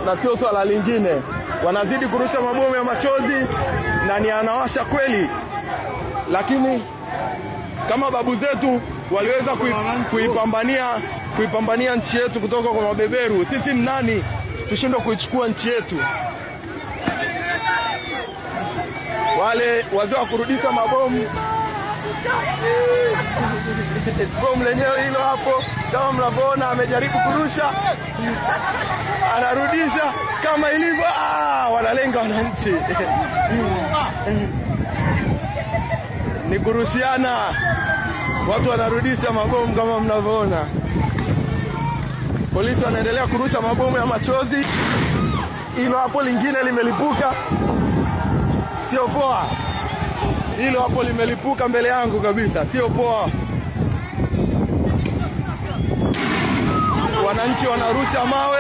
na sio swala lingine. Wanazidi kurusha mabomu ya machozi na ni anawasha kweli, lakini kama babu zetu waliweza kuipambania nchi yetu kutoka kwa mabeberu, sisi ni nani tushindwe kuichukua nchi yetu? Wale wazee wa kurudisha mabomu, bomu lenyewe hilo hapo kama mnavyoona, amejaribu kurusha, anarudisha kama ilivyo. Wanalenga wananchi. Ni kurushiana, watu wanarudisha mabomu kama mnavyoona. Polisi wanaendelea kurusha mabomu ya machozi. Hilo hapo lingine limelipuka, sio poa. Hilo hapo limelipuka mbele yangu kabisa, sio poa. Wananchi wanarusha mawe.